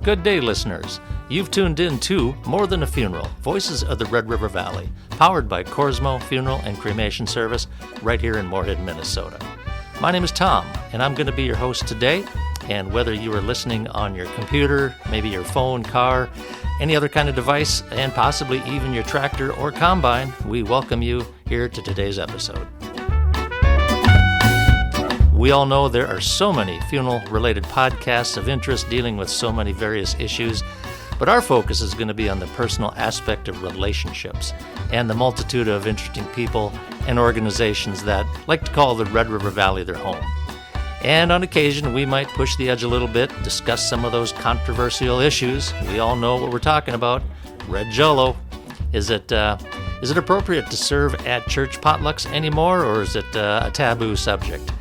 Good day, listeners. You've tuned in to More Than a Funeral, Voices of the Red River Valley, powered by Korsmo Funeral and Cremation Service right here in Moorhead, Minnesota. My name is Tom, and I'm going to be your host today. And whether you are listening on your computer, maybe your phone, car, any other kind of device, and possibly even your tractor or combine, we welcome you here to today's episode. We all know there are so many funeral-related podcasts of interest dealing with so many various issues, but our focus is going to be on the personal aspect of relationships and the multitude of interesting people and organizations that like to call the Red River Valley their home. And on occasion, we might push the edge a little bit, discuss some of those controversial issues. We all know what we're talking about. Red Jell-O. Is it appropriate to serve at church potlucks anymore, or is it a taboo subject?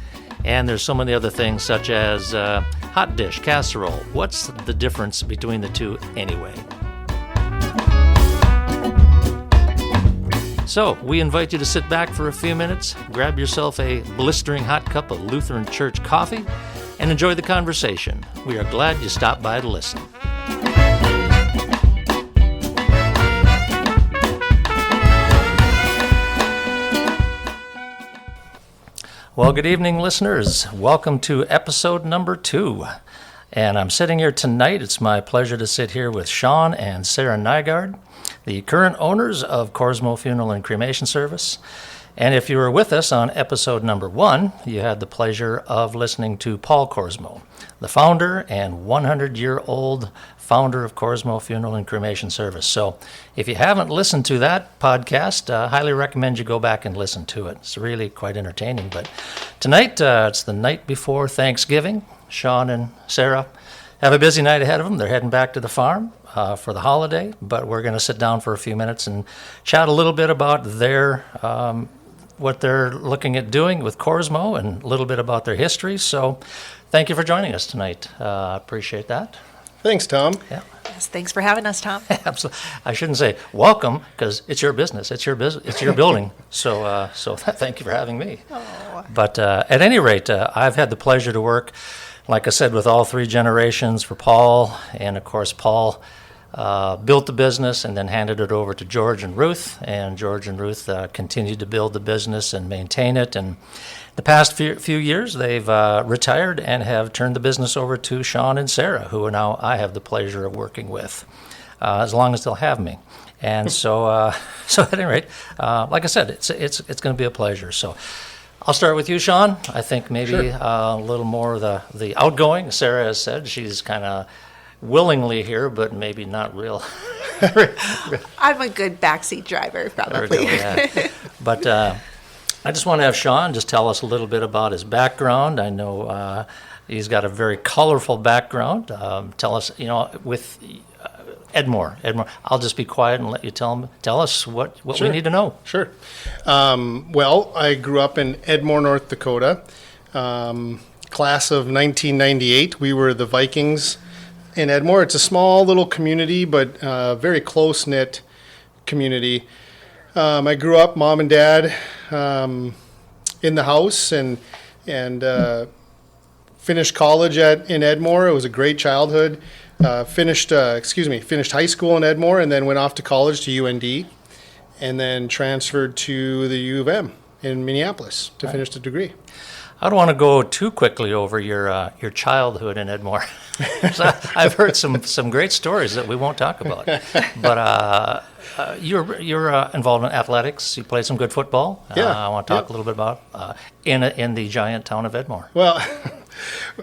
And there's so many other things, such as hot dish, casserole. What's the difference between the two anyway? So, we invite you to sit back for a few minutes, grab yourself a blistering hot cup of Lutheran Church coffee, and enjoy the conversation. We are glad you stopped by to listen. Well, good evening, listeners. Welcome to episode number 2. And I'm sitting here tonight. It's my pleasure to sit here with Shawn and Sarah Nygaard, the current owners of Korsmo Funeral and Cremation Service. And if you were with us on episode number 1, you had the pleasure of listening to Paul Korsmo, the founder and 100-year-old founder of Korsmo Funeral and Cremation Service. So if you haven't listened to that podcast, I highly recommend you go back and listen to it. It's really quite entertaining. But tonight, it's the night before Thanksgiving. Shawn and Sarah have a busy night ahead of them. They're heading back to the farm for the holiday, but we're going to sit down for a few minutes and chat a little bit about their what they're looking at doing with Korsmo and a little bit about their history. So thank you for joining us tonight. Appreciate that. Thanks, Tom. Yeah. Yes, thanks for having us, Tom. Absolutely. I shouldn't say welcome, because it's your business. It's your business. It's your building. So thank you for having me. Oh. But at any rate, I've had the pleasure to work, like I said, with all 3 generations for Paul. And, of course, Paul built the business and then handed it over to George and Ruth. And George and Ruth continued to build the business and maintain it. And the past few years, they've retired and have turned the business over to Shawn and Sarah, who now I have the pleasure of working with, as long as they'll have me. And so at any rate, like I said, it's going to be a pleasure. So I'll start with you, Shawn. I think maybe Sure. A little more the outgoing. Sarah has said she's kind of willingly here, but maybe not real. I'm a good backseat driver, probably. There we go, yeah. But I just want to have Shawn just tell us a little bit about his background. I know he's got a very colorful background. Tell us, with Edmore. I'll just be quiet and let you tell us what Sure. we need to know. Sure. Well, I grew up in Edmore, North Dakota. Class of 1998. We were the Vikings in Edmore. It's a small little community, but very close-knit community. I grew up, mom and dad, in the house, and finished college in Edmore. It was a great childhood. Finished high school in Edmore, and then went off to college to UND, and then transferred to the U of M in Minneapolis to finish the degree. I don't want to go too quickly over your childhood in Edmore. So I've heard some great stories that we won't talk about. But you're involved in athletics. You played some good football. Yeah. I want to talk a little bit about in the giant town of Edmore. Well,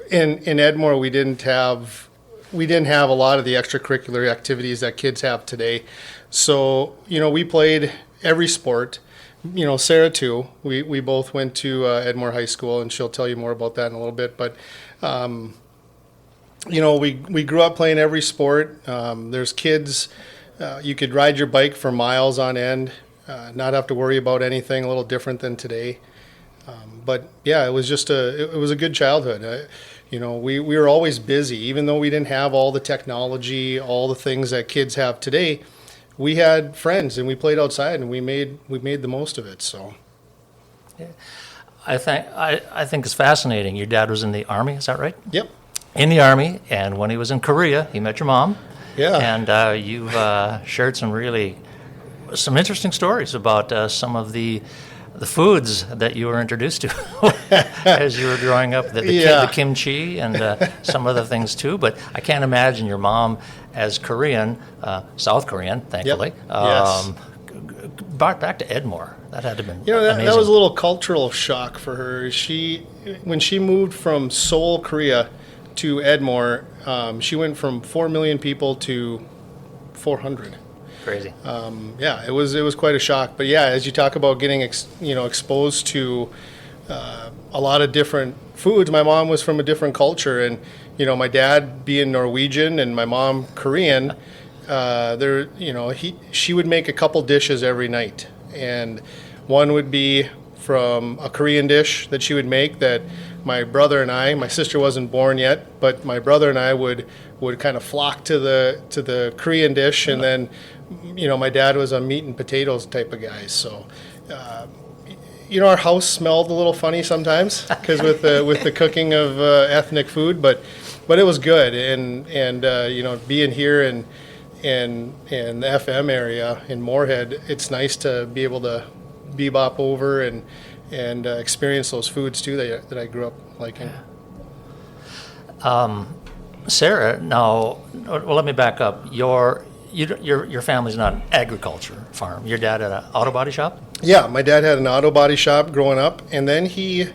in Edmore, we didn't have a lot of the extracurricular activities that kids have today. So we played every sport. Sarah too. We both went to Edmore High School, and she'll tell you more about that in a little bit. But we grew up playing every sport. There's kids. You could ride your bike for miles on end, not have to worry about anything. A little different than today. But yeah, it was a good childhood. We were always busy, even though we didn't have all the technology, all the things that kids have today. We had friends, and we played outside, and we made the most of it. So, yeah. I think it's fascinating. Your dad was in the Army, is that right? Yep. in the Army, and when he was in Korea, he met your mom. Yeah. And you've shared some interesting stories about some of the foods that you were introduced to as you were growing up, the kimchi and some other things too. But I can't imagine your mom as Korean, South Korean, thankfully, Yes. brought back to Edmore. That had to have been That amazing. was a little cultural shock for her. When she moved from Seoul, Korea, to Edmore, she went from 4 million people to 400. Crazy. It was quite a shock. But yeah, as you talk about getting exposed to a lot of different foods, my mom was from a different culture, and my dad being Norwegian and my mom Korean, she would make a couple dishes every night, and one would be from a Korean dish that she would make that my brother and my sister wasn't born yet, but my brother and I would kind of flock to the Korean dish, and then my dad was a meat and potatoes type of guy, so our house smelled a little funny sometimes because with the cooking of ethnic food, but it was good, and being here in the FM area in Moorhead, it's nice to be able to bebop over and experience those foods too that I grew up liking. Sarah, now, well, let me back up. Your family's not an agriculture farm. Your dad had an auto body shop? Yeah, my dad had an auto body shop growing up, and then he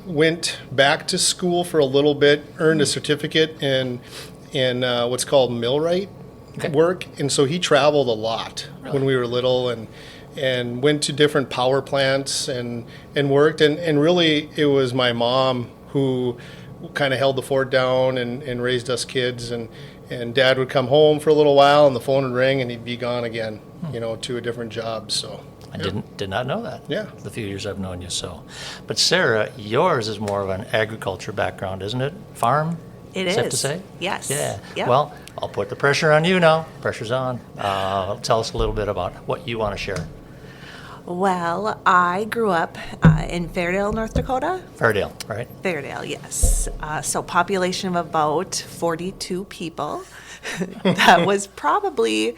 went back to school for a little bit, earned a certificate in what's called millwright work, and so he traveled a lot when we were little, and went to different power plants and worked, and really it was my mom who kind of held the fort down and raised us kids, and dad would come home for a little while and the phone would ring and he'd be gone again, to a different job. So I did not know that. Yeah. The few years I've known you. But Sarah, yours is more of an agriculture background, isn't it? Farm? It is. Safe to say? Yes. Yeah. Yep. Well, I'll put the pressure on you now. Pressure's on. Tell us a little bit about what you want to share. Well, I grew up in Fairdale, North Dakota. Fairdale, right? Fairdale, yes. So population of about 42 people. That was probably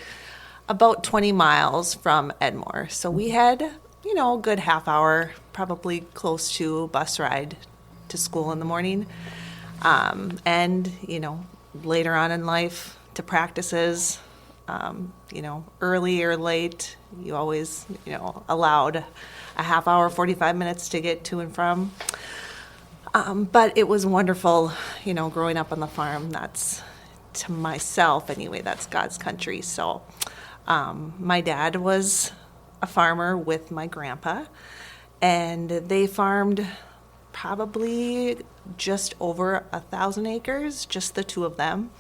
about 20 miles from Edmore. So we had, a good half hour, probably close to a bus ride to school in the morning. And, later on in life to practices, early or late, you always, allowed a half hour, 45 minutes to get to and from. But it was wonderful, growing up on the farm. That's, to myself anyway, that's God's country. So my dad was a farmer with my grandpa, and they farmed probably just over 1,000 acres, just the two of them.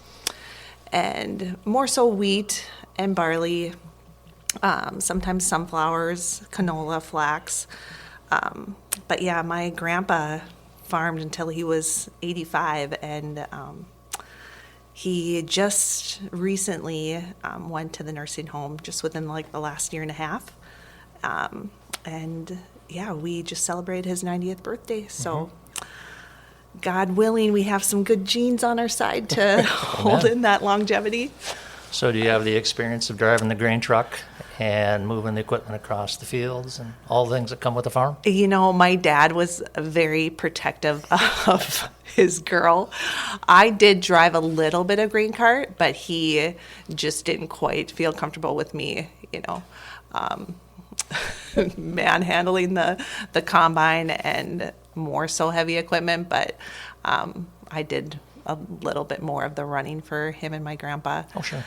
And more so wheat and barley, sometimes sunflowers, canola, flax. But yeah, my grandpa farmed until he was 85, and he just recently went to the nursing home just within the last year and a half. And yeah, we just celebrated his 90th birthday. So God willing, we have some good genes on our side to hold in that longevity. So do you have the experience of driving the grain truck and moving the equipment across the fields and all the things that come with the farm? My dad was very protective of his girl. I did drive a little bit of grain cart, but he just didn't quite feel comfortable with me, manhandling the combine and more so heavy equipment, but I did a little bit more of the running for him and my grandpa. Oh, sure.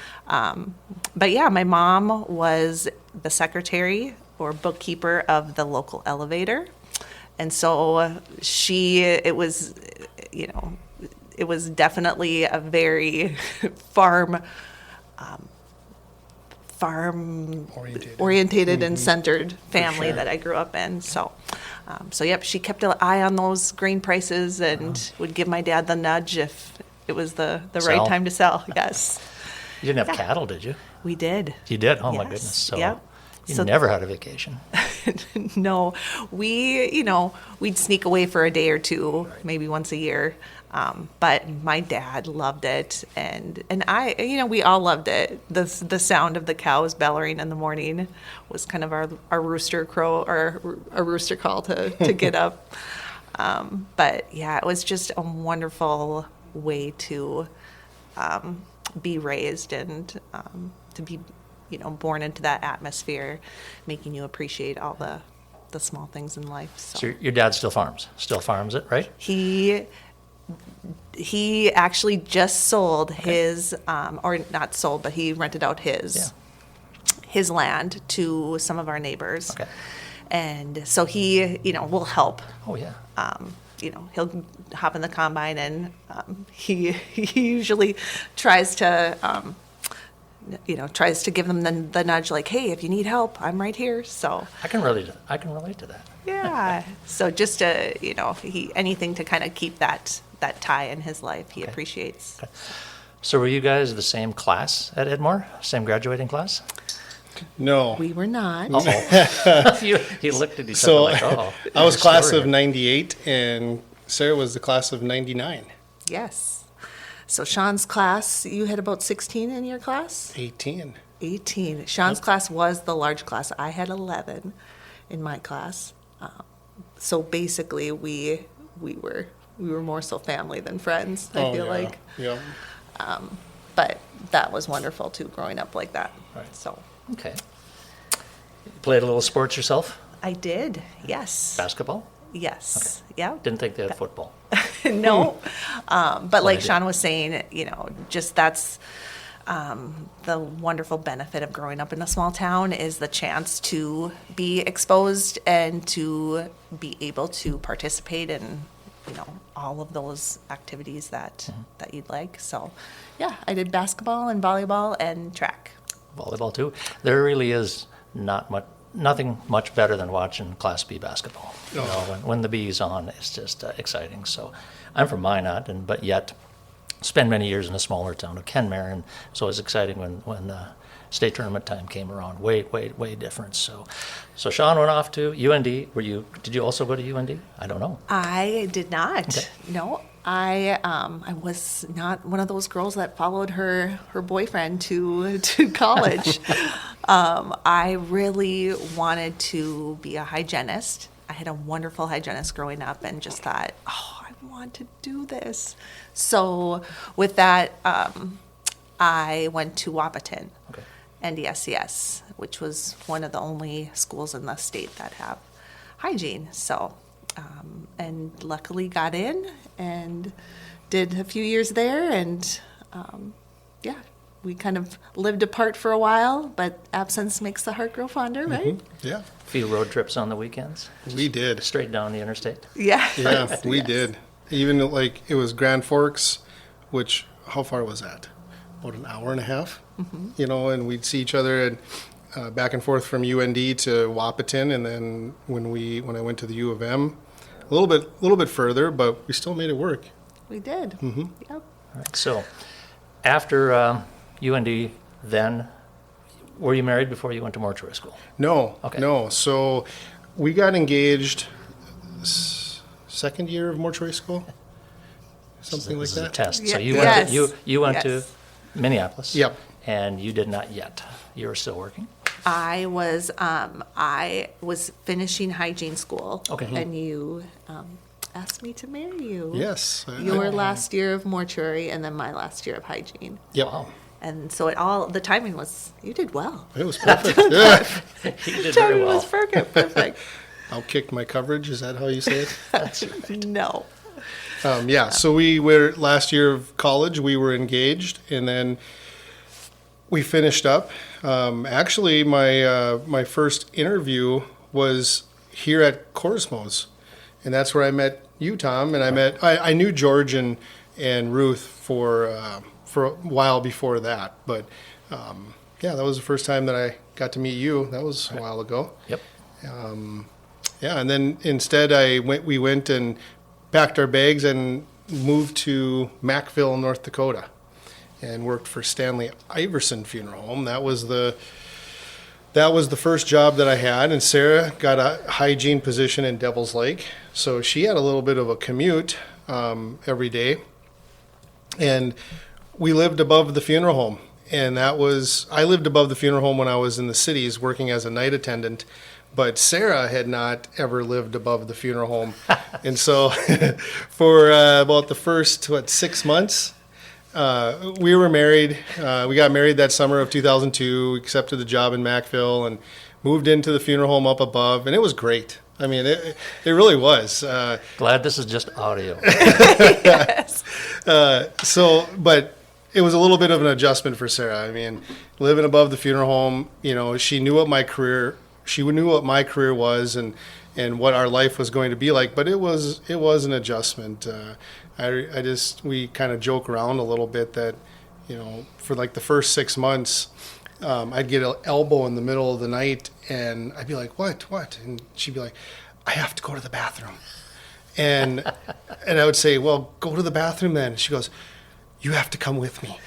But yeah, my mom was the secretary or bookkeeper of the local elevator. And so it was definitely a very farm orientated and centered family that I grew up in. So yep, she kept an eye on those grain prices and would give my dad the nudge if it was the right time to sell. Yes. You didn't have cattle, did you? We did. You did? Oh, my Yes. goodness. So Yep. you never had a vacation. No, we'd sneak away for a day or two, maybe once a year. But my dad loved it, and I, we all loved it. The sound of the cows bellowing in the morning was kind of our rooster crow, or a rooster call to get up. But yeah, it was just a wonderful way to be raised and to be, born into that atmosphere, making you appreciate all the small things in life. So your dad still farms it, right? He actually just sold his, or not sold, but he rented out his land to some of our neighbors. Okay. And so he, will help. Oh, yeah. He'll hop in the combine, and he usually tries to, give them the nudge, like, hey, if you need help, I'm right here. So I can relate to that. yeah. So just to, anything to kind of keep that tie in his life, he appreciates. Okay. So were you guys the same class at Edmore? Same graduating class? No. We were not. Uh-oh. You looked at each other like, oh. I was class of 98, and Sarah was the class of 99. Yes. So Sean's class, you had about 16 in your class? 18. 18. Sean's class was the large class. I had 11 in my class. So basically, we were more so family than friends, I feel like. Yeah. But that was wonderful, too, growing up like that. Right. So Okay. You played a little sports yourself? I did, yes. Basketball? Yes. Yeah. Didn't think they had football. No. But like I did. Sean was saying, just that's the wonderful benefit of growing up in a small town is the chance to be exposed and to be able to participate in, all of those activities that you'd like. So, yeah, I did basketball and volleyball and track. Volleyball too. There really is nothing much better than watching Class B basketball. When the B's on, it's just exciting. So I'm from Minot, but yet spent many years in a smaller town of Kenmare, and so it was exciting when state tournament time came around. Way different. So Sean went off to UND. Did you also go to UND? I don't know. I did not. Okay. No, I was not one of those girls that followed her boyfriend to college. I really wanted to be a hygienist. I had a wonderful hygienist growing up, and just thought, I want to do this. So with that, I went to Wapaton. Okay. NDSCS, which was one of the only schools in the state that have hygiene. So, and luckily got in and did a few years there, and we kind of lived apart for a while, but absence makes the heart grow fonder, right? Yeah. A few road trips on the weekends. We did. Straight down the interstate. Yeah. Yeah, we did. Even it was Grand Forks, which, how far was that? About an hour and a half, and we'd see each other and back and forth from UND to Wapaton, and then when I went to the U of M, a little bit further, but we still made it work. We did. Mm-hmm. Yep. All right. So after UND, then were you married before you went to mortuary school? No, Okay. no. So we got engaged second year of mortuary school, something This like is a that. test. So Yes. you went to Yes. Minneapolis. Yep. And you did not yet. You were still working. I was finishing hygiene school. Okay. And you asked me to marry you. Yes. Your last year of mortuary, and then my last year of hygiene. Yep. Wow. And so the timing was, you did well. It was perfect. Yeah. You did very Timing well. was perfect. Outkicked my coverage. Is that how you say it? That's right. No. So we were last year of college. We were engaged, and then we finished up. Actually, my first interview was here at Korsmo's, and that's where I met you, Tom. And I knew George and Ruth for a while before that, but that was the first time that I got to meet you. That was a while ago. Yep. And then instead we went and packed our bags and moved to Mackville, North Dakota, and worked for Stanley Iverson Funeral Home. That was that was the first job that I had, and Sarah got a hygiene position in Devil's Lake, so she had a little bit of a commute every day, and we lived above the funeral home, and I lived above the funeral home when I was in the cities working as a night attendant, but Sarah had not ever lived above the funeral home, and so for about the first 6 months. We were married. We got married that summer of 2002, accepted the job in Macville, and moved into the funeral home up above, and it was great. I mean, it really was. Glad this is just audio. Yes. But it was a little bit of an adjustment for Sarah. I mean, living above the funeral home, she knew what my career was and what our life was going to be like, but it was an adjustment. We kind of joke around a little bit that, for like the first 6 months, I'd get an elbow in the middle of the night and I'd be like, what? And she'd be like, I have to go to the bathroom. And I would say, well, go to the bathroom then. And she goes, you have to come with me.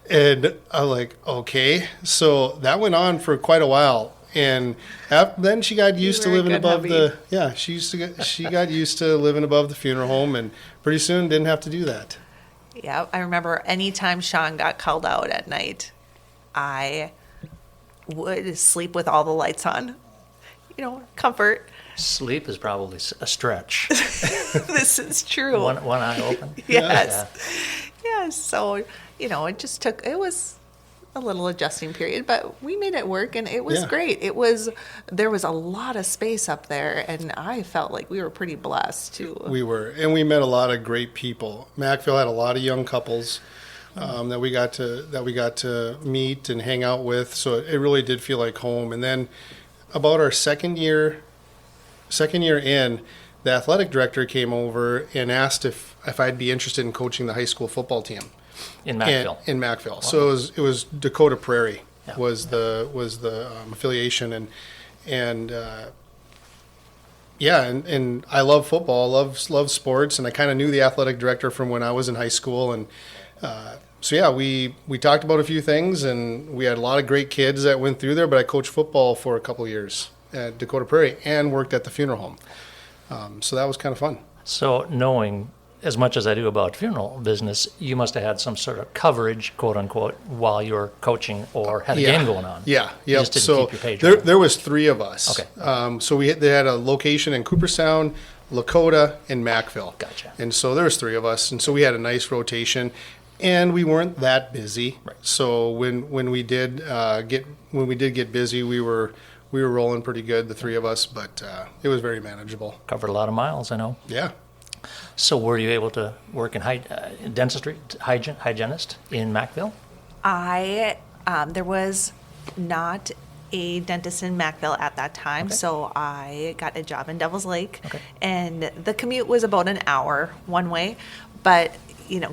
And I'm like, okay. So that went on for quite a while. And then she got used to living above she got used to living above the funeral home, and pretty soon didn't have to do that. Yeah, I remember anytime Shawn got called out at night, I would sleep with all the lights on. Comfort. Sleep is probably a stretch. This is true. One eye open. Yes. Yeah. Yes. So, it was a little adjusting period, but we made it work, and it was great. There was a lot of space up there, and I felt like we were pretty blessed too. We were, and we met a lot of great people. Macville had a lot of young couples that we got to meet and hang out with. So it really did feel like home. And then about our second year in, the athletic director came over and asked if I'd be interested in coaching the high school football team. In Macville. In Macville. Wow. So it was Dakota Prairie was the affiliation, and I love football, love sports, and I kind of knew the athletic director from when I was in high school, and we talked about a few things, and we had a lot of great kids that went through there. But I coached football for a couple of years at Dakota Prairie and worked at the funeral home, so that was kind of fun. So knowing as much as I do about funeral business, you must have had some sort of coverage, quote unquote, while you were coaching or had a game going on. Yeah. You just didn't keep your page there was three of us. Okay. So they had a location in Cooperstown, Lakota, and Macville. Gotcha. And so there was three of us, and so we had a nice rotation, and we weren't that busy. Right. So when we did get busy, we were rolling pretty good, the three of us, but it was very manageable. Covered a lot of miles, I know. Yeah. So were you able to work in dentistry, hygienist in Macville? There was not a dentist in Macville at that time, so I got a job in Devil's Lake, and the commute was about an hour one way, but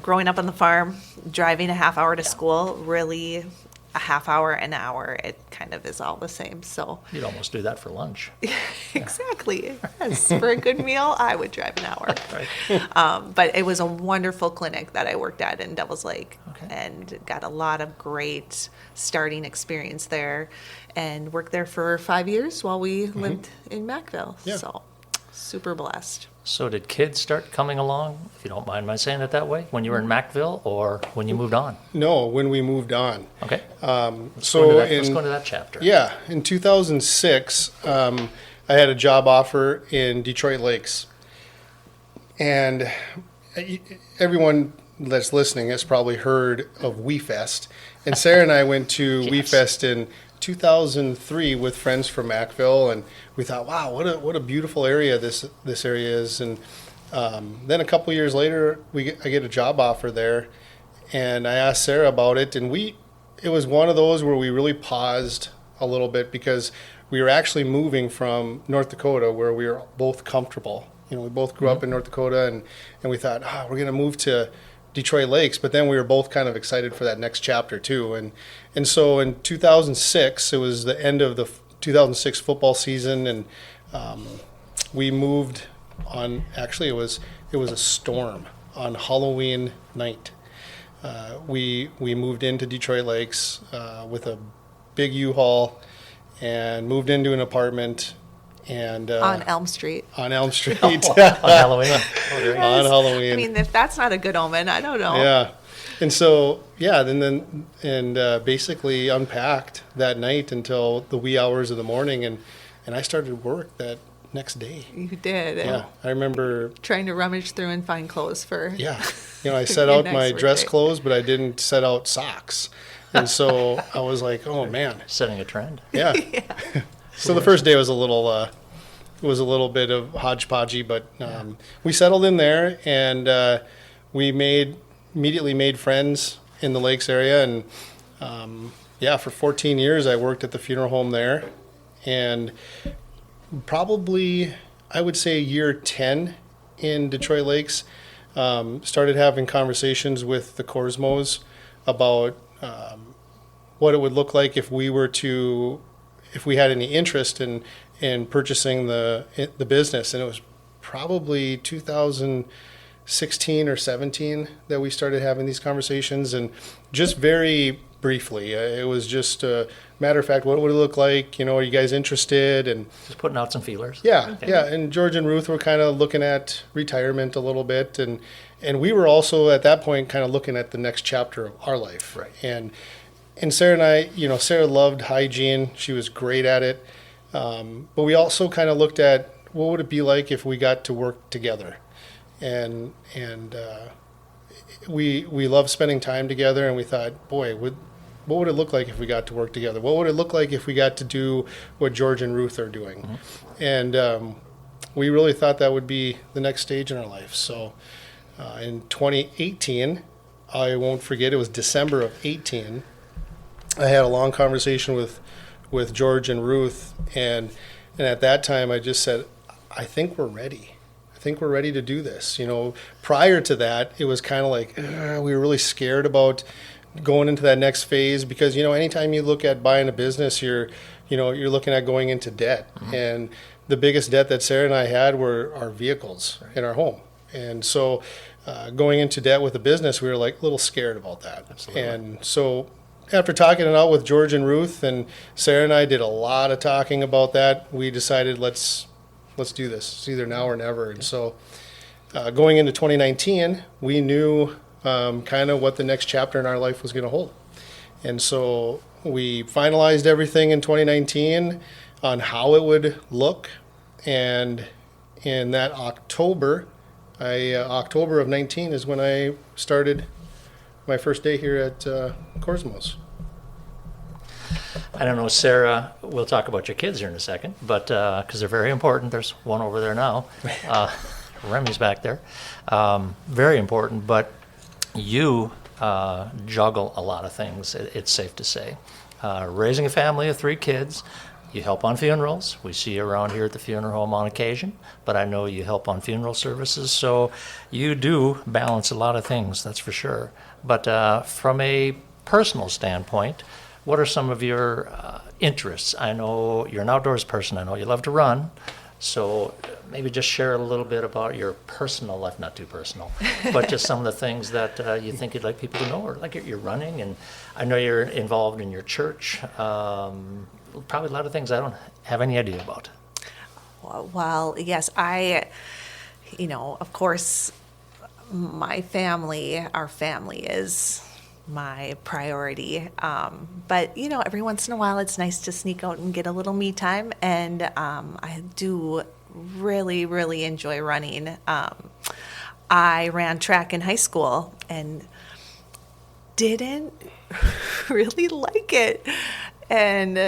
growing up on the farm, driving a half hour to school, really a half hour, an hour, it kind of is all the same. So you'd almost do that for lunch. Exactly. Yes. For a good meal, I would drive an hour. Right. But it was a wonderful clinic that I worked at in Devil's Lake, and got a lot of great starting experience there, and worked there for 5 years while we lived in Macville. Yeah. So super blessed. So did kids start coming along, if you don't mind my saying it that way, when you were in Macville or when you moved on? No, when we moved on. Okay. Let's go into that chapter. Yeah. In 2006, I had a job offer in Detroit Lakes. And everyone that's listening has probably heard of WeFest. And Sarah and I went to WeFest in 2003 with friends from Macville, and we thought, wow, what a beautiful area this area is. And then a couple years later, I get a job offer there, and I asked Sarah about it, and it was one of those where we really paused a little bit, because we were actually moving from North Dakota, where we were both comfortable. We both grew up in North Dakota, and we thought, we're going to move to Detroit Lakes, but then we were both kind of excited for that next chapter too. And so in 2006, it was the end of the 2006 football season, and we moved on. Actually, it was a storm on Halloween night. We moved into Detroit Lakes with a big U-Haul, Mm-hmm. and moved into an apartment and On Elm Street. on Elm Street On Halloween. Oh, there you go. on Halloween. I mean, if that's not a good omen, I don't know. Yeah. And so, basically unpacked that night until the wee hours of the morning. And I started work that next day. You did. Yeah. I remember, Trying to rummage through and find clothes for. yeah. I set Your out next my work dress day. clothes, but I didn't set out socks. And so I was like, oh man. Setting a trend. Yeah. So the first day was a little bit of hodgepodgey, but we settled in there and we immediately made friends in the Lakes area. And for 14 years I worked at the funeral home there. And probably, I would say year 10 in Detroit Lakes, started having conversations with the Korsmos about what it would look like if we had any interest in purchasing the business. And it was probably 2016 or 17 that we started having these conversations. And just very briefly, it was just a matter of fact, what would it look like? Are you guys interested? And Just putting out some feelers. yeah, Okay. yeah. And George and Ruth were kind of looking at retirement a little bit. And we were also at that point kind of looking at the next chapter of our life. Right. And Sarah and I, Sarah loved hygiene. She was great at it. But we also kind of looked at what would it be like if we got to work together. And we love spending time together. And we thought, boy, what would it look like if we got to work together? What would it look like if we got to do what George and Ruth are doing? Mm-hmm. And we really thought that would be the next stage in our life. So in 2018, I won't forget, it was December of 18, I had a long conversation with George and Ruth, and at that time I just said, I think we're ready. I think we're ready to do this. Prior to that, it was kind of like we were really scared about going into that next phase because anytime you look at buying a business, you're looking at going into debt. Mm-hmm. And the biggest debt that Sarah and I had were our vehicles in our home. And so going into debt with a business, we were like a little scared about that. Absolutely. And so after talking it out with George and Ruth, and Sarah and I did a lot of talking about that, we decided let's do this. It's either now or never. And so going into 2019, we knew kind of what the next chapter in our life was going to hold. And so we finalized everything in 2019 on how it would look. And in that October of 19 is when I started my first day here at Korsmo's. I don't know, Sarah, we'll talk about your kids here in a second, but because they're very important. There's one over there now. Remy's back there. Very important, but you juggle a lot of things, it's safe to say. Raising a family of 3 kids, you help on funerals. We see you around here at the funeral home on occasion, but I know you help on funeral services, so you do balance a lot of things, that's for sure. But from a personal standpoint, what are some of your interests? I know you're an outdoors person. I know you love to run. So maybe just share a little bit about your personal life, not too personal, but just some of the things that you think you'd like people to know, or like you're running. And I know you're involved in your church. Probably a lot of things I don't have any idea about. Well, yes, of course, our family is my priority. But, every once in a while it's nice to sneak out and get a little me time. And I do really, really enjoy running. I ran track in high school and didn't really like it. And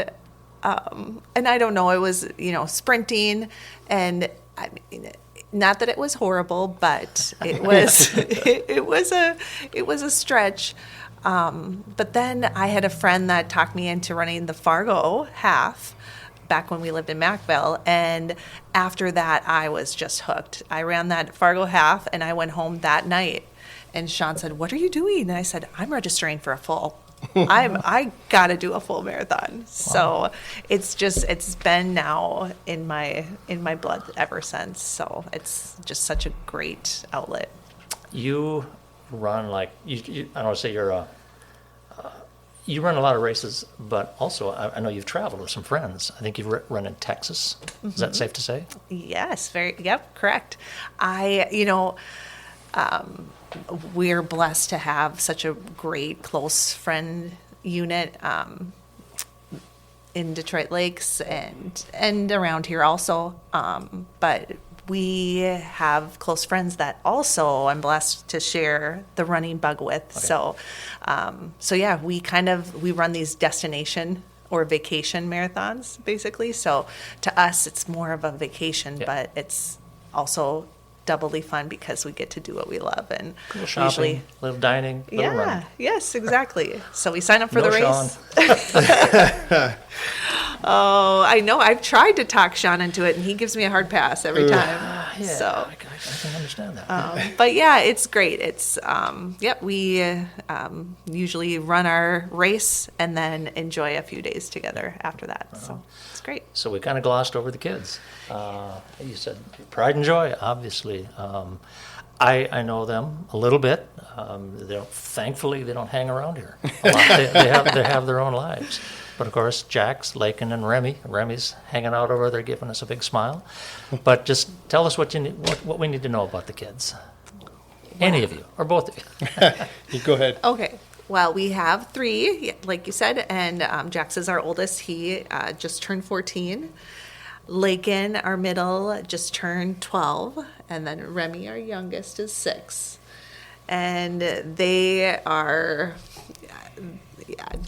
I don't know, it was, sprinting, and I mean, not that it was horrible, but it was, it was a stretch. But then I had a friend that talked me into running the Fargo half back when we lived in Macville. And after that, I was just hooked. I ran that Fargo half and I went home that night. And Shawn said, "What are you doing?" And I said, "I'm registering for a full. I got to do a full marathon." Wow. So it's been now in my blood ever since. So it's just such a great outlet. You run like you I don't want to say you run a lot of races, but also I know you've traveled with some friends. I think you've run in Texas. Is that safe to say? Yes, yep, correct. We're blessed to have such a great close friend unit in Detroit Lakes and around here also. But we have close friends that also I'm blessed to share the running bug with. Okay. So yeah, we run these destination or vacation marathons basically. So to us, it's more of a vacation, but it's also doubly fun because we get to do what we love and little shopping, usually little dining, little running. Yes, exactly. So we sign up for No the race. Shawn. Oh, I know. I've tried to talk Shawn into it, and he gives me a hard pass every time. Yeah, So, I can understand that. but yeah, it's great. It's we usually run our race and then enjoy a few days together after that. So it's great. So we kind of glossed over the kids. You said pride and joy, obviously. I know them a little bit. Thankfully, they don't hang around here a lot. They have their own lives. But of course, Jax, Lakin, and Remy. Remy's hanging out over there, giving us a big smile. But just tell us what we need to know about the kids. Any of you, or both of you. You go ahead. Okay. Well, we have 3, like you said, and Jax is our oldest. He just turned 14. Lakin, our middle, just turned 12. And then Remy, our youngest, is 6. And they are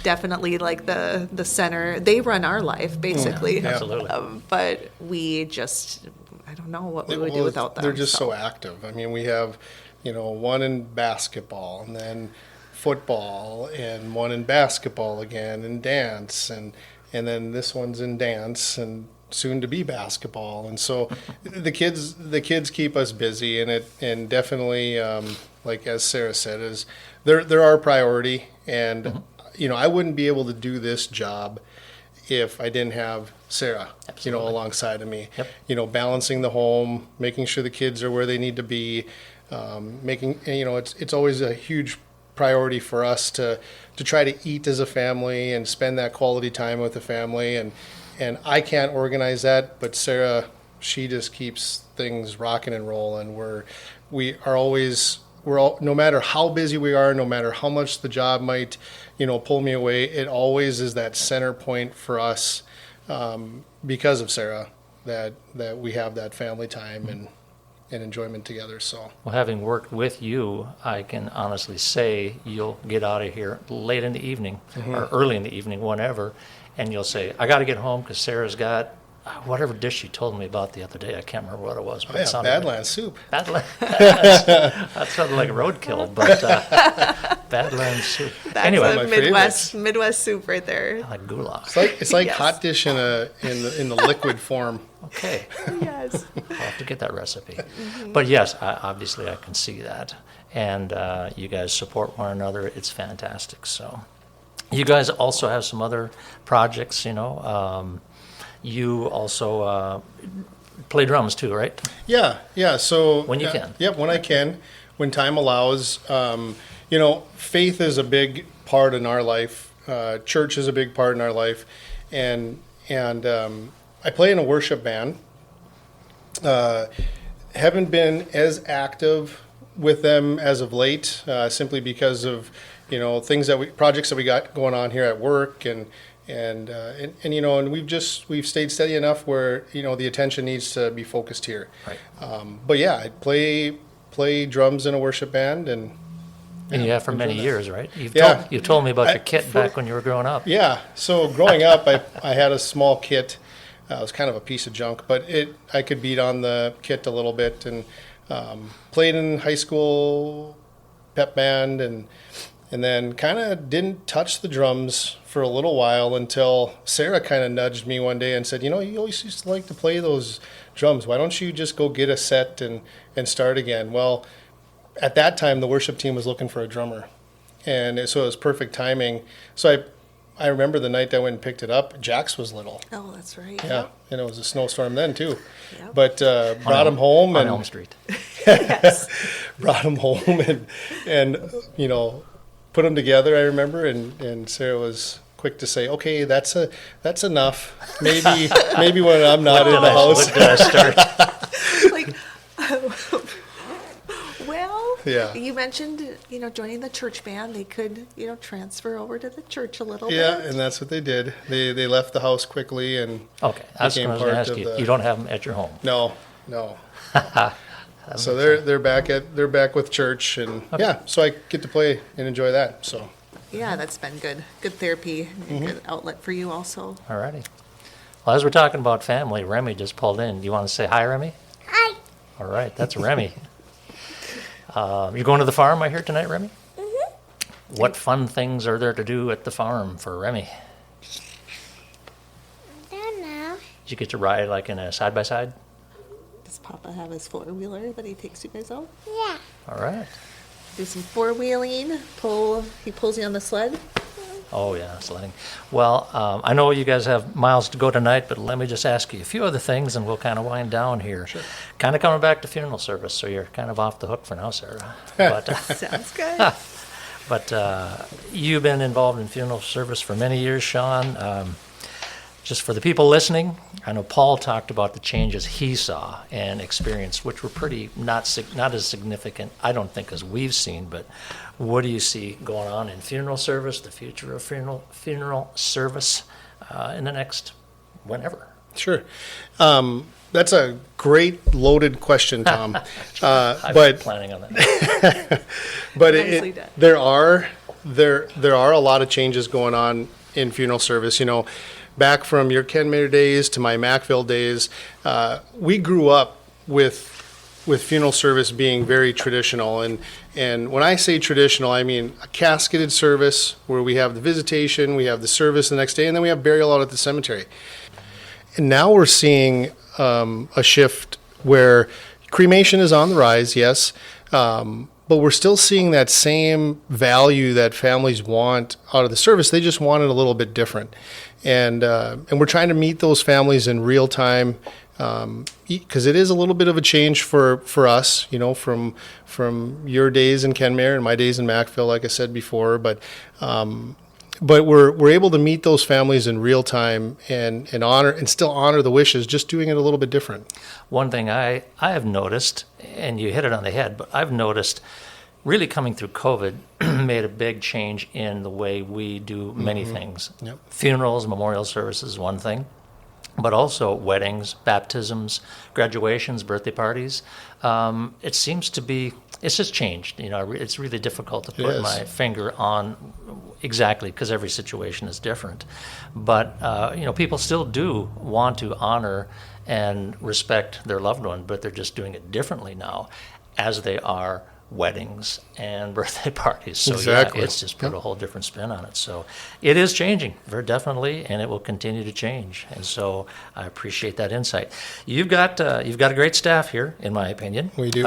definitely like the center. They run our life, basically. Yeah, absolutely. But we I don't know what we would do without them. They're just so active. I mean, we have, one in basketball and then football and one in basketball again and dance and then this one's in dance and soon to be basketball. And so the kids keep us busy, and definitely, like as Sarah said, is they're our priority. And I wouldn't be able to do this job if I didn't have Sarah, Absolutely. Alongside of me. Yep. Balancing the home, making sure the kids are where they need to be, it's always a huge priority for us to try to eat as a family and spend that quality time with the family. And I can't organize that, but Sarah, she just keeps things rocking and rolling. No matter how busy we are, no matter how much the job might, pull me away, it always is that center point for us, because of Sarah, that we have that family time and enjoyment together. So, Well, having worked with you, I can honestly say you'll get out of here late in the evening or early in the evening, whenever, and you'll say, I got to get home because Sarah's got whatever dish she told me about the other day. I can't remember what it was. But it sounded Badlands soup. Badlands. That sounded like a roadkill, but Badlands soup. That's anyway, a Midwest soup right there. I like goulash. It's like Yes. hot dish in the liquid form. Okay. Yes. I'll have to get that recipe. But yes, obviously I can see that. And you guys support one another. It's fantastic. So you guys also have some other projects, you also play drums too, right? Yeah. So When you can. Yep, when I can, when time allows. Faith is a big part in our life. Church is a big part in our life, and I play in a worship band. Haven't been as active with them as of late, simply because of projects that we got going on here at work, and we've stayed steady enough where the attention needs to be focused here. Right. But yeah, I play drums in a worship band, and you have for many years, right? Yeah. You told me about your kit back when you were growing up. yeah. So growing up, I had a small kit. It was kind of a piece of junk, but I could beat on the kit a little bit, and played in high school pep band, and then kind of didn't touch the drums for a little while until Sarah kind of nudged me one day and said, you always used to like to play those drums. Why don't you just go get a set and start again? Well, at that time, the worship team was looking for a drummer, and so it was perfect timing. So I remember the night that I went and picked it up, Jax was little. Oh, that's right. Yeah, and it was a snowstorm then too. Yep. But brought him home On Elm Street. Yes. brought him home and put them together, I remember, and Sarah was quick to say, "Okay, that's enough. Maybe when I'm not in the house." What did I start? Like, well, Yeah. you mentioned, joining the church band. They could, transfer over to the church a little Yeah, bit. and that's what they did. They left the house quickly and Okay, that's what I became was going to part ask of you. the. You don't have them at your home. No. So they're back with church, and yeah, so I get to play and enjoy that. So Yeah, that's been good. Good therapy, and good outlet for you also. All righty. Well, as we're talking about family, Remy just pulled in. Do you want to say hi, Remy? Hi. All right, that's Remy. You're going to the farm, I hear, tonight, Remy? Mm-hmm. What fun things are there to do at the farm for Remy? I don't know. Did you get to ride like in a side-by-side? Does Papa have his four-wheeler that he takes you guys out? Yeah. All right. Do some four-wheeling, he pulls you on the sled. Oh, yeah, sledding. Well, I know you guys have miles to go tonight, but let me just ask you a few other things, and we'll kind of wind down here. Sure. Kind of coming back to funeral service, so you're kind of off the hook for now, Sarah. But, Sounds good. but you've been involved in funeral service for many years, Shawn. Just for the people listening, I know Paul talked about the changes he saw and experienced, which were pretty not as significant, I don't think, as we've seen. But what do you see going on in funeral service, the future of funeral service in the next whenever? sure. That's a great loaded question, Tom. I've been but planning on that. but Nicely done. there are a lot of changes going on in funeral service. Back from your Kenmare days to my Macville days, we grew up with funeral service being very traditional. And when I say traditional, I mean a casketed service where we have the visitation, we have the service the next day, and then we have burial out at the cemetery. And now we're seeing a shift where cremation is on the rise, yes, but we're still seeing that same value that families want out of the service. They just want it a little bit different. And we're trying to meet those families in real time, because it is a little bit of a change for us, from your days in Kenmare and my days in Macville, like I said before. But we're able to meet those families in real time and still honor the wishes, just doing it a little bit different. One thing I have noticed, and you hit it on the head, but I've noticed really coming through COVID made a big change in the way we do many things. Yep. Funerals, memorial services, one thing, but also weddings, baptisms, graduations, birthday parties. It seems to be, it's just changed. It's really difficult to put my finger on exactly, because every situation is different. But, people still do want to honor and respect their loved one, but they're just doing it differently now, as they are weddings and birthday parties. So Exactly. yeah, it's just put a whole different spin on it. So it is changing very definitely, and it will continue to change. And so I appreciate that insight. You've got a great staff here, in my opinion. We do.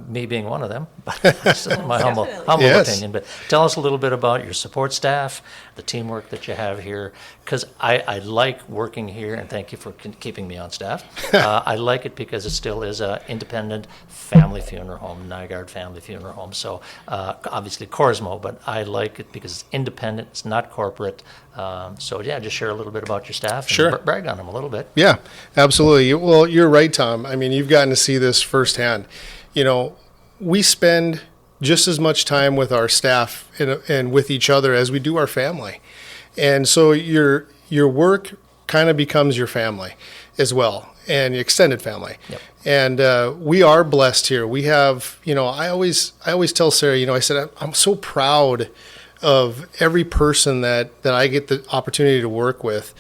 Me being one of them, but that's my humble Yes. opinion. But tell us a little bit about your support staff, the teamwork that you have here, because I like working here, and thank you for keeping me on staff. I like it because it still is an independent family funeral home, Nygaard family funeral home. So obviously Korsmo, but I like it because it's independent, it's not corporate. So yeah, just share a little bit about your staff and Sure. brag on them a little bit. Yeah, absolutely. Well, you're right, Tom. I mean, you've gotten to see this firsthand. We spend just as much time with our staff and with each other as we do our family. And so your work kind of becomes your family as well, and your extended family. Yep. And we are blessed here. We have, I always tell Sarah, I said, I'm so proud of every person that I get the opportunity to work with.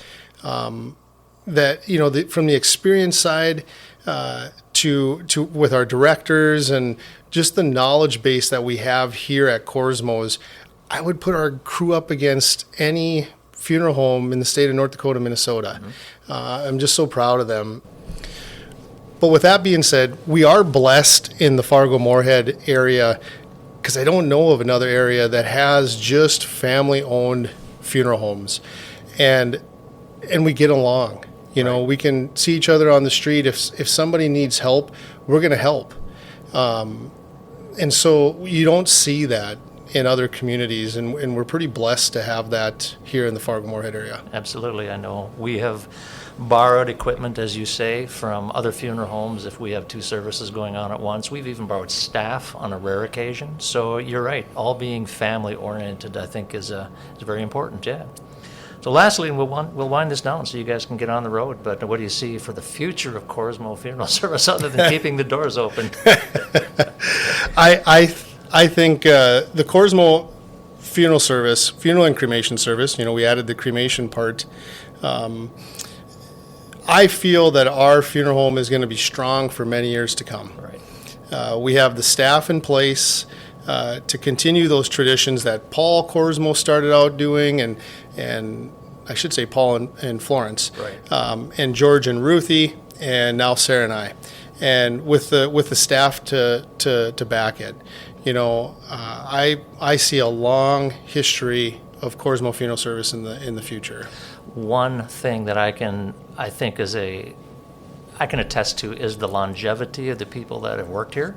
That, from the experience side to with our directors and just the knowledge base that we have here at Korsmo's, I would put our crew up against any funeral home in the state of North Dakota, Minnesota. I'm just so proud of them. But with that being said, we are blessed in the Fargo-Moorhead area, because I don't know of another area that has just family-owned funeral homes, and we get along. We can see each other on the street. If somebody needs help, we're going to help. And so you don't see that in other communities, and we're pretty blessed to have that here in the Fargo-Moorhead area. Absolutely. I know we have borrowed equipment, as you say, from other funeral homes if we have two services going on at once. We've even borrowed staff on a rare occasion. So you're right. All being family-oriented, I think, is very important, yeah. So lastly, we'll wind this down so you guys can get on the road. But what do you see for the future of Korsmo Funeral Service other than keeping the doors open? I think the Korsmo funeral service, funeral and cremation service, we added the cremation part. I feel that our funeral home is going to be strong for many years to come. Right. We have the staff in place to continue those traditions that Paul Korsmo started out doing, and I should say Paul and Florence, right. And George and Ruthie, and now Sarah and I, and with the staff to back it. I see a long history of Korsmo Funeral Service in the future. One thing that I can attest to is the longevity of the people that have worked here.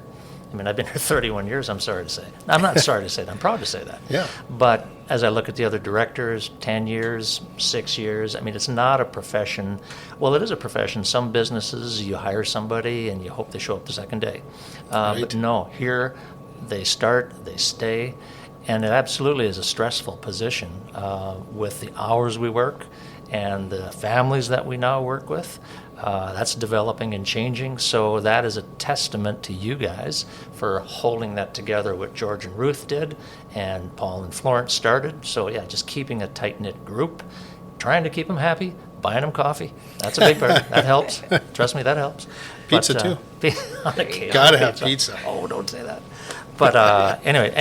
I mean, I've been here 31 years, I'm sorry to say. I'm not sorry to say that, I'm proud to say that. Yeah. But as I look at the other directors, 10 years, 6 years, I mean, it's not a profession. Well, it is a profession. Some businesses, you hire somebody and you hope they show up the second day. Right. But no, here they start, they stay, and it absolutely is a stressful position with the hours we work and the families that we now work with. That's developing and changing, so that is a testament to you guys for holding that together, what George and Ruth did and Paul and Florence started. So yeah, just keeping a tight-knit group, trying to keep them happy, buying them coffee. That's a big part. That helps. Trust me, that helps. Pizza too. Gotta have pizza. Oh, don't say that. But anyway,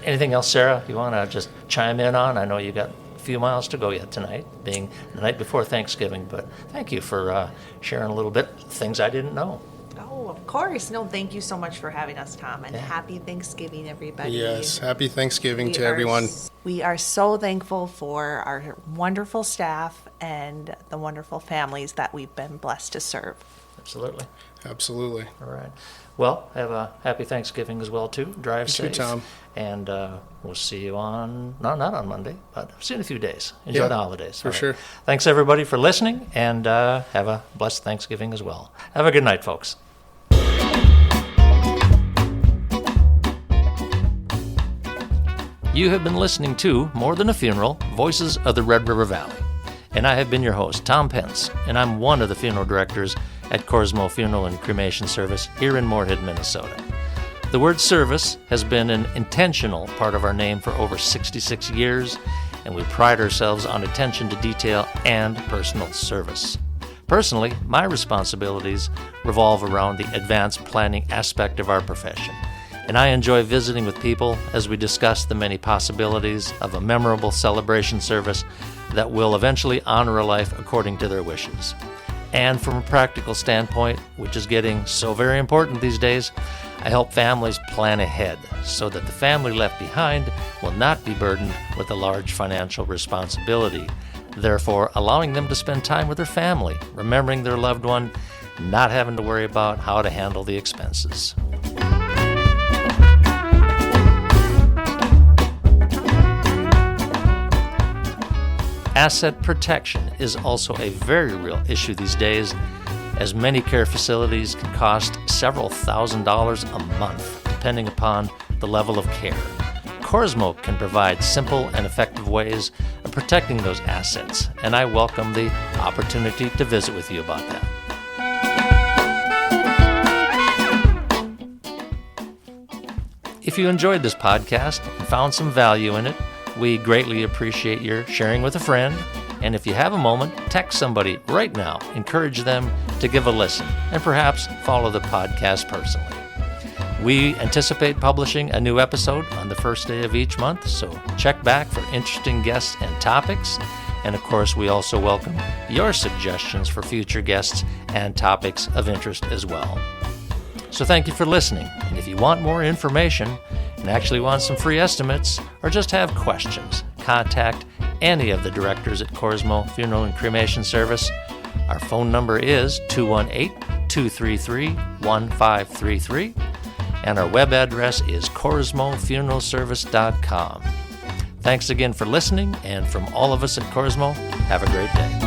anything else, Sarah, you want to just chime in on? I know you got few miles to go yet tonight, being the night before Thanksgiving, but thank you for sharing a little bit things I didn't know. Oh, of course. No, thank you so much for having us, Tom, and happy Thanksgiving, everybody. Yes, happy Thanksgiving to everyone. We are so thankful for our wonderful staff and the wonderful families that we've been blessed to serve. Absolutely. Absolutely. All right. Well, have a happy Thanksgiving as well, too. Drive safe. Thank you, Tom. And we'll see you not on Monday, but see you in a few days. Enjoy the holidays. For All right. sure. Thanks, everybody, for listening, and have a blessed Thanksgiving as well. Have a good night, folks. You have been listening to More Than a Funeral, Voices of the Red River Valley. And I have been your host, Tom Pence, and I'm one of the funeral directors at Korsmo Funeral and Cremation Service here in Moorhead, Minnesota. The word service has been an intentional part of our name for over 66 years, and we pride ourselves on attention to detail and personal service. Personally, my responsibilities revolve around the advanced planning aspect of our profession, and I enjoy visiting with people as we discuss the many possibilities of a memorable celebration service that will eventually honor a life according to their wishes. And from a practical standpoint, which is getting so very important these days, I help families plan ahead so that the family left behind will not be burdened with a large financial responsibility, therefore allowing them to spend time with their family, remembering their loved one, not having to worry about how to handle the expenses. Asset protection is also a very real issue these days, as many care facilities can cost several $1,000s a month, depending upon the level of care. Korsmo can provide simple and effective ways of protecting those assets, and I welcome the opportunity to visit with you about that. If you enjoyed this podcast and found some value in it, we greatly appreciate your sharing with a friend. And if you have a moment, text somebody right now. Encourage them to give a listen and perhaps follow the podcast personally. We anticipate publishing a new episode on the first day of each month, so check back for interesting guests and topics. And of course, we also welcome your suggestions for future guests and topics of interest as well. So thank you for listening. And if you want more information and actually want some free estimates or just have questions, contact any of the directors at Korsmo Funeral and Cremation Service. Our phone number is 218-233-1533. and our web address is korsmofuneralservice.com. Thanks again for listening, and from all of us at Korsmo, have a great day.